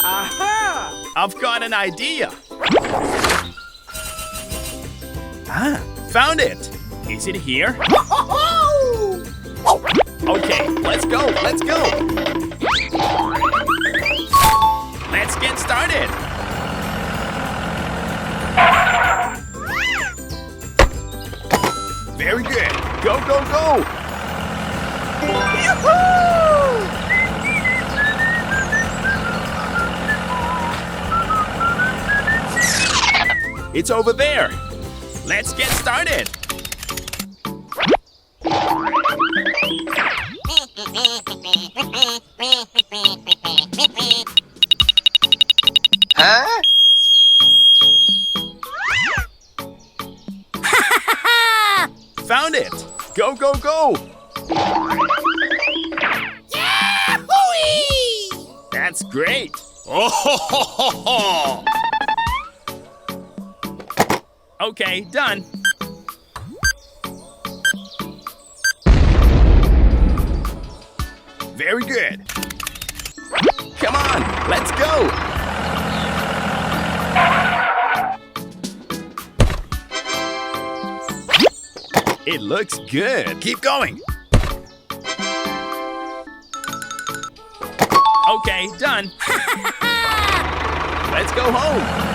Aha! I've got an idea. Found it. Is it here? Okay, let's go, let's go. Let's get started. Very good. Go, go, go. Yoo-hoo! It's over there. Let's get started. Huh? Found it. Go, go, go. Yahoo! That's great. Oh, ho, ho, ho, ho. Okay, done. Very good. Come on, let's go. It looks good. Keep going. Okay, done. Let's go home.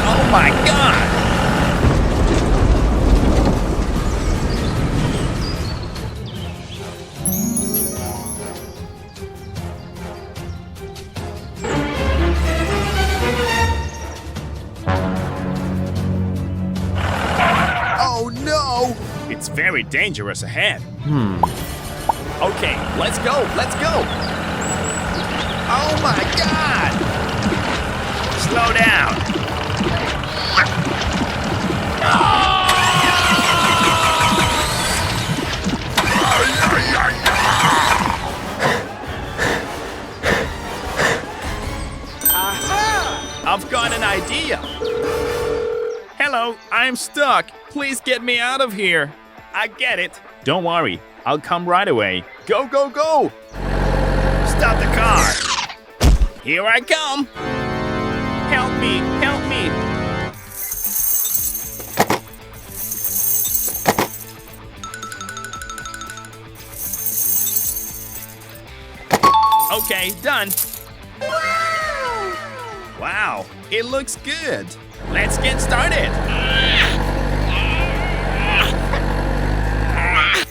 Oh my God! Oh no! It's very dangerous ahead. Okay, let's go, let's go! Oh my God! Slow down! Aha! I've got an idea! Hello, I'm stuck. Please get me out of here. I get it. Don't worry, I'll come right away. Go, go, go! Stop the car! Here I come! Help me, help me! Okay, done. Wow, it looks good. Let's get started.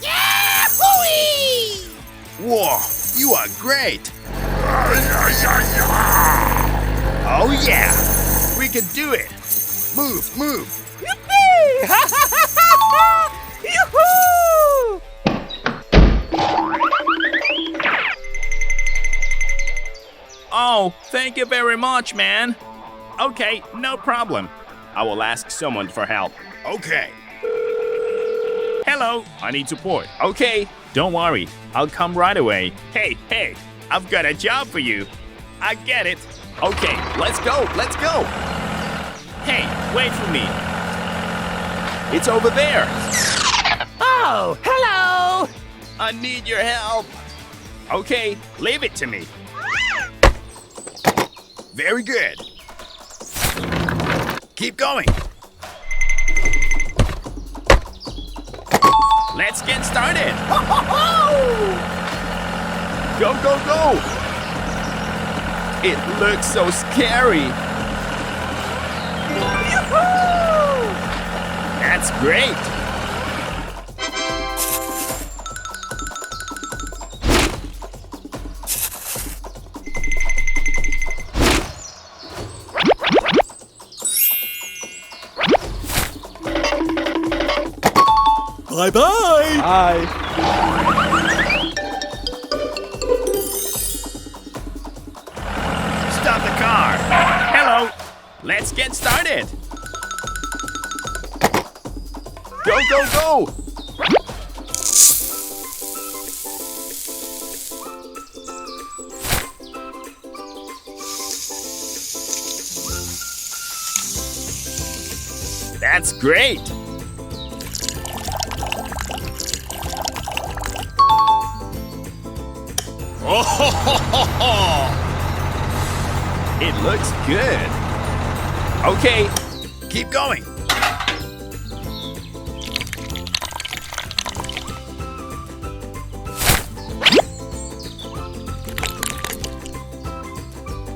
Yahoo! Whoa, you are great. Oh yeah, we can do it. Move, move. Yippee! Yoo-hoo! Oh, thank you very much, man. Okay, no problem. I will ask someone for help. Okay. Hello, I need support. Okay, don't worry. I'll come right away. Hey, hey, I've got a job for you. I get it. Okay, let's go, let's go. Hey, wait for me. It's over there. Oh, hello! I need your help. Okay, leave it to me. Very good. Keep going. Let's get started. Go, go, go. It looks so scary. Yoo-hoo! That's great. Bye-bye. Bye. Stop the car. Hello. Let's get started. Go, go, go. That's great. Oh, ho, ho, ho, ho. It looks good. Okay, keep going.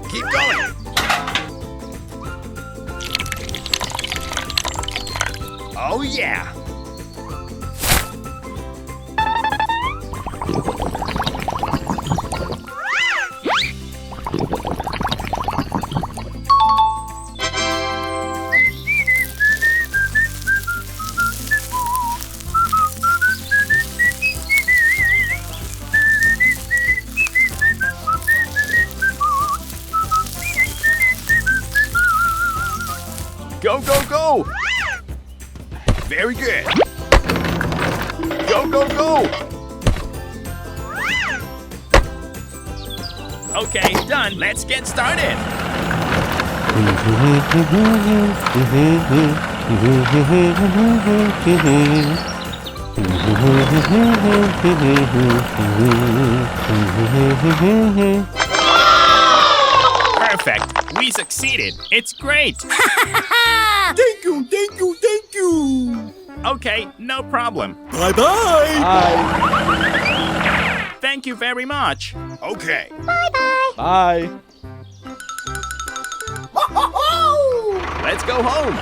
Keep going. Oh, yeah. Go, go, go! Very good. Go, go, go! Okay, done. Let's get started. Perfect. We succeeded. It's great. Thank you, thank you, thank you. Okay, no problem. Bye-bye. Thank you very much. Okay. Bye. Let's go home.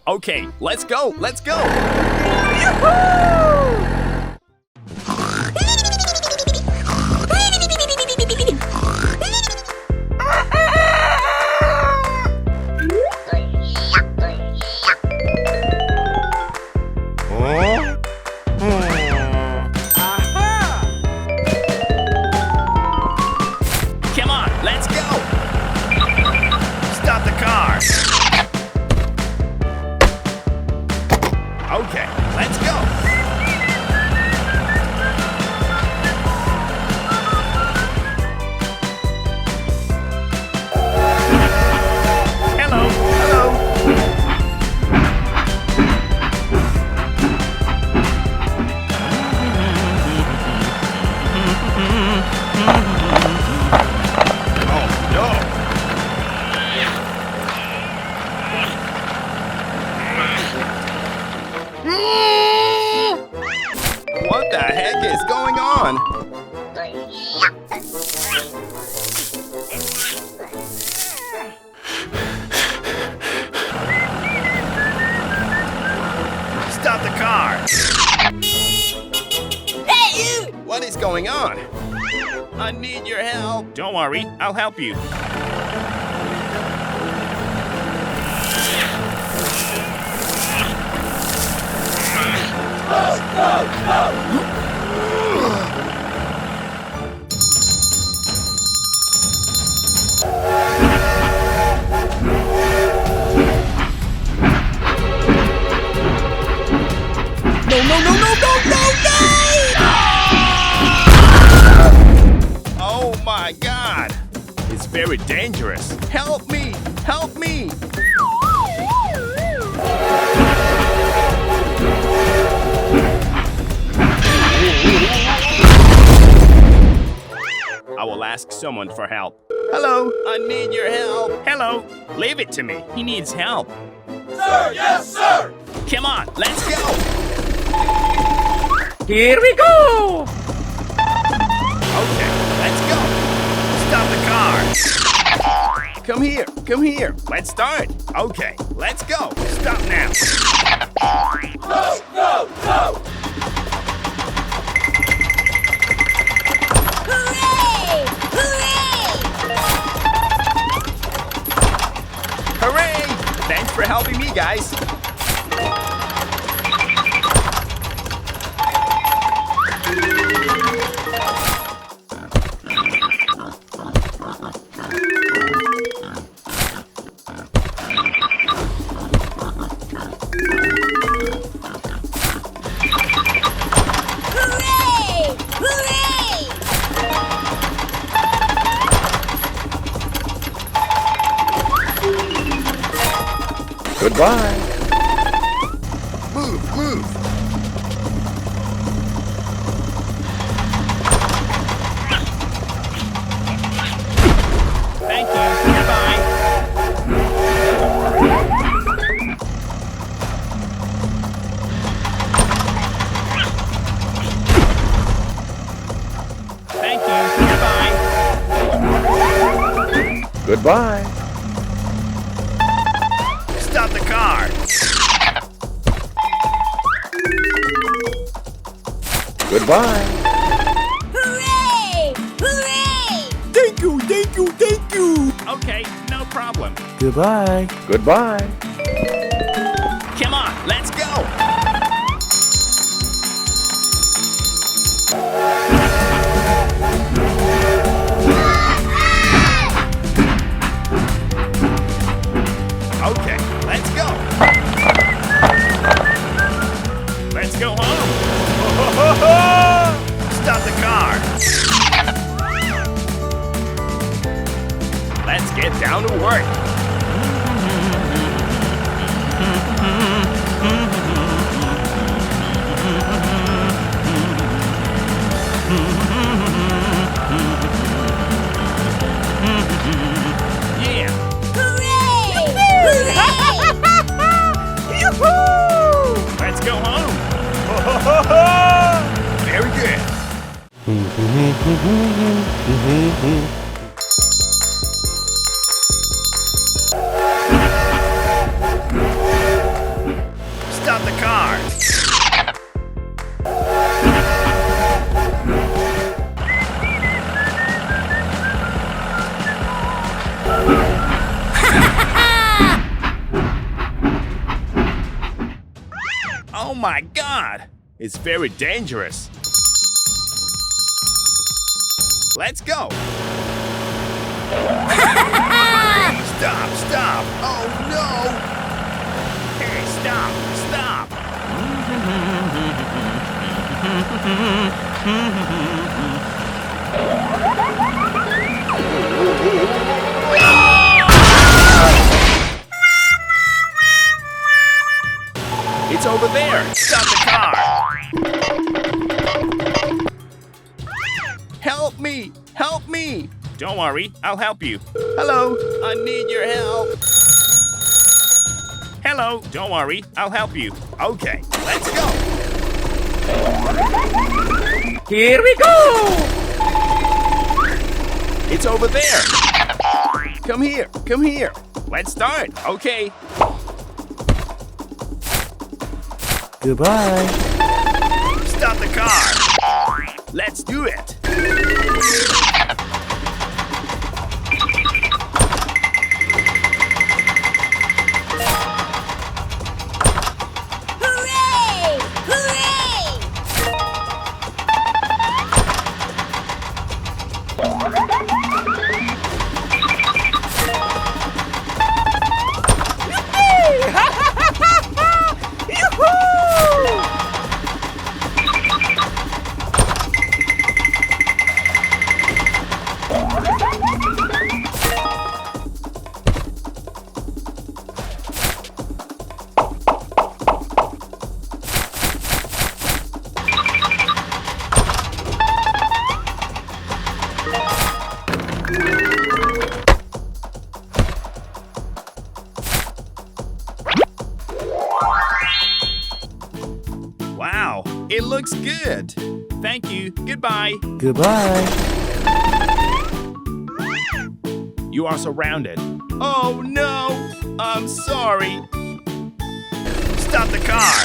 Okay, let's go. Let's go. Come on, let's go. Stop the car. Okay, let's go. Hello. Hello. Oh, no. What the heck is going on? Stop the car! Hey, you! What is going on? I need your help. Don't worry, I'll help you. No, no, no, no, no, no, no! Oh my God! It's very dangerous. Help me! Help me! I will ask someone for help. Hello, I need your help. Hello, leave it to me. He needs help. Sir, yes, sir! Come on, let's go. Here we go! Okay, let's go. Stop the car. Come here. Let's start. Okay, let's go. Stop now. No, no, no! Hooray! Hooray! Hooray! Thanks for helping me, guys. Hooray! Hooray! Goodbye. Move, move. Thank you. Goodbye. Thank you. Goodbye. Goodbye. Stop the car. Goodbye. Hooray! Hooray! Thank you, thank you, thank you. Okay, no problem. Goodbye. Goodbye. Come on, let's go. Okay, let's go. Let's go home. Stop the car. Let's get down to work. Yeah. Hooray! Hooray! Let's go home. Very good. Stop the car. Oh my God! It's very dangerous. Let's go. Stop, stop. Oh no. Hey, stop, stop. It's over there. Stop the car. Help me! Help me! Don't worry, I'll help you. Hello, I need your help. Hello, don't worry, I'll help you. Okay, let's go. Here we go! It's over there. Come here, come here. Let's start, okay. Goodbye. Stop the car. Let's do it. Hooray! Hooray! Wow, it looks good. Thank you. Goodbye. Goodbye. You are surrounded. Oh no! I'm sorry. Stop the car.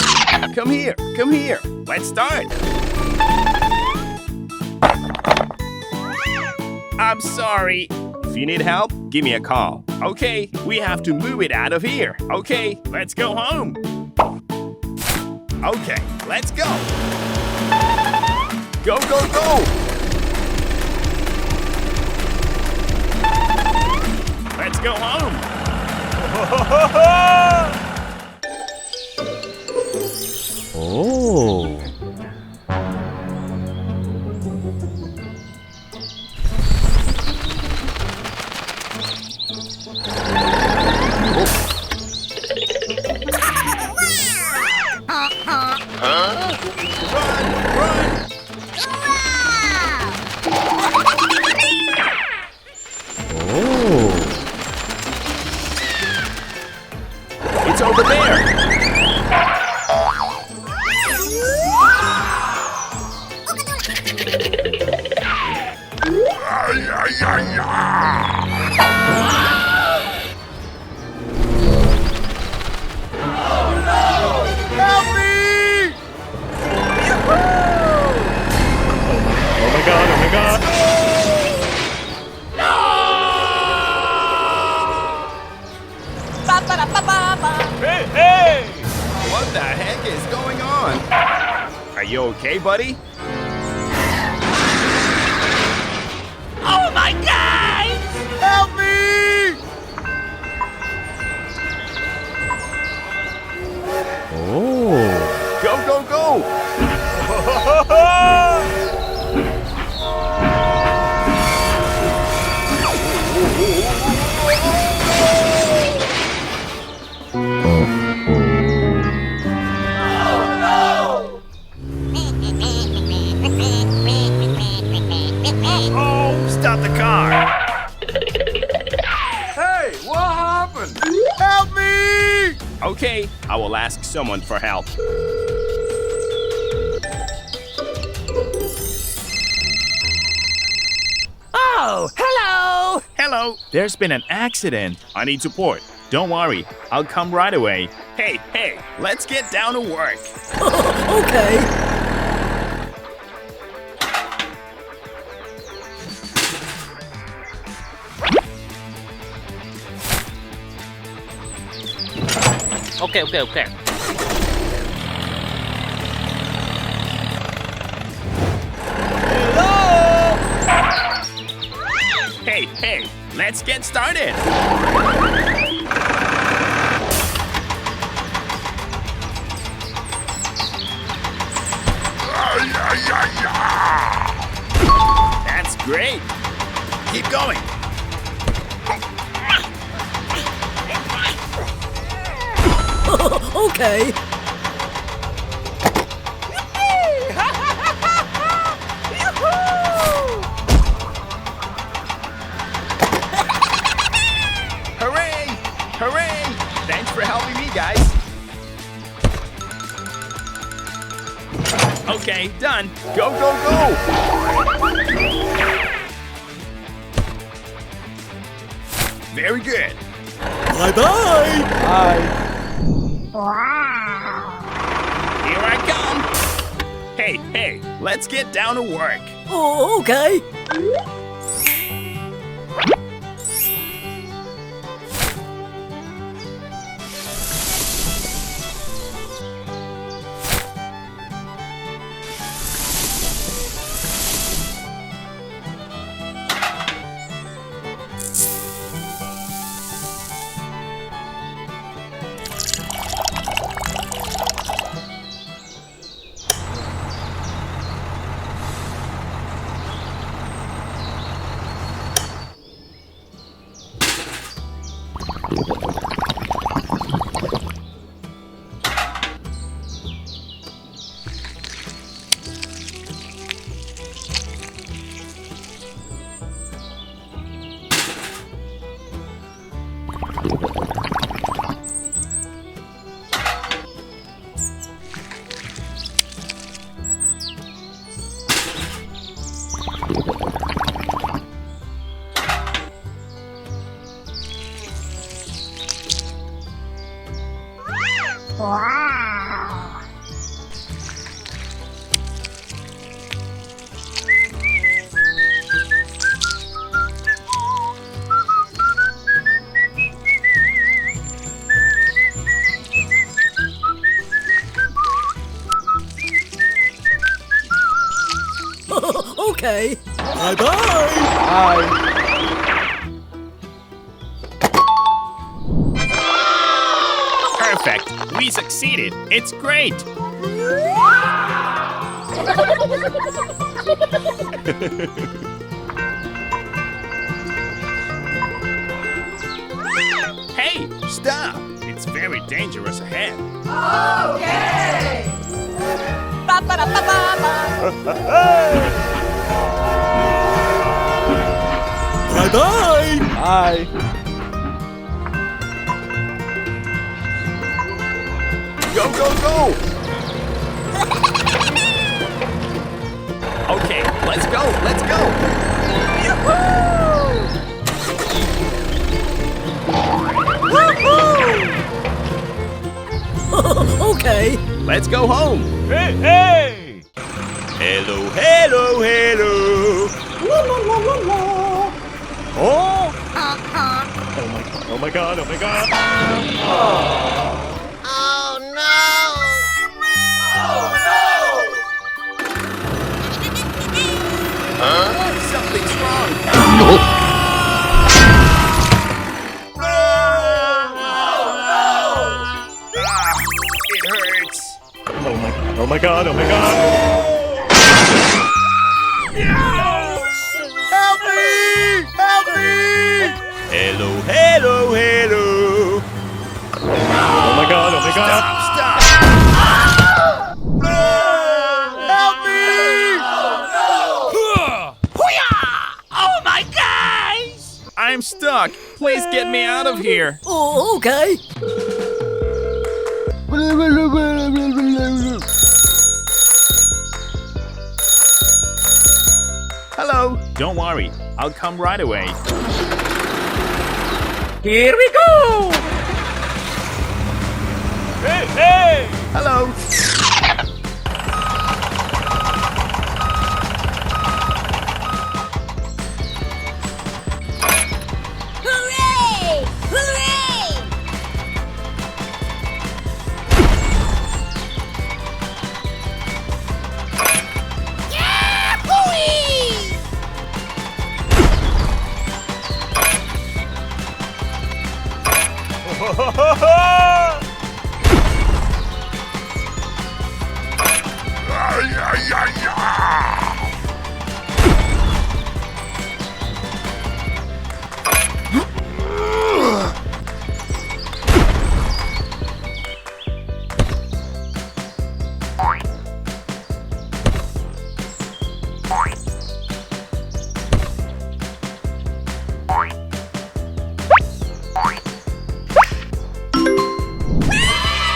Come here. Come here. Let's start. I'm sorry. If you need help, give me a call. Okay, we have to move it out of here. Okay, let's go home. Okay, let's go. Go, go, go. Let's go home. Oh. buddy. Oh my God! Help me! Oh. Go, go, go! Oh, stop the car! Hey, what happened? Help me! Okay, I will ask someone for help. Oh, hello! Hello, there's been an accident. I need support. Don't worry, I'll come right away. Hey, hey, let's get down to work. Okay. Okay. Hey, hey, let's get started. That's great. Keep going. Okay. Hooray! Hooray! Thanks for helping me, guys. Okay, done. Go, go, go! Very good. Bye-bye. Bye. Here I come. Hey, hey, let's get down to work. Oh, okay. Okay. Bye-bye. Bye. Perfect. We succeeded. It's great. Hey, stop. It's very dangerous ahead. Bye-bye. Bye. Go, go, go! Okay, let's go, let's go! Okay. Let's go home! Hey, hey. Hello, hello, hello! Oh. Oh my god, oh my god. Oh no! Something's wrong. It hurts. Oh my god, oh my god. Help me! Help me! Hello, hello, hello. Oh my god, oh my god. Stop. Help me! Oh my guys! I'm stuck. Please get me out of here. Oh, okay. Hello. Don't worry. I'll come right away. Here we go! Hey, hey! Hello. Hooray! Hooray! Yeah! Hooray!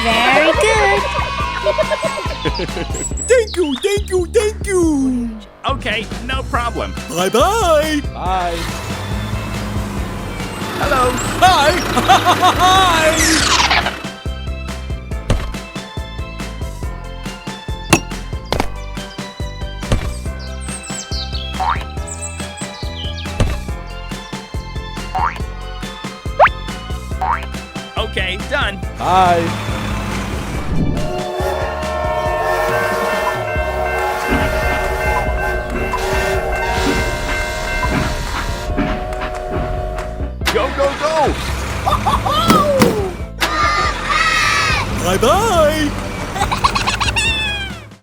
Very good. Thank you, thank you, thank you. Okay, no problem. Bye-bye. Bye. Hello. Hi. Hi. Okay, done. Bye. Go, go, go. Bye-bye.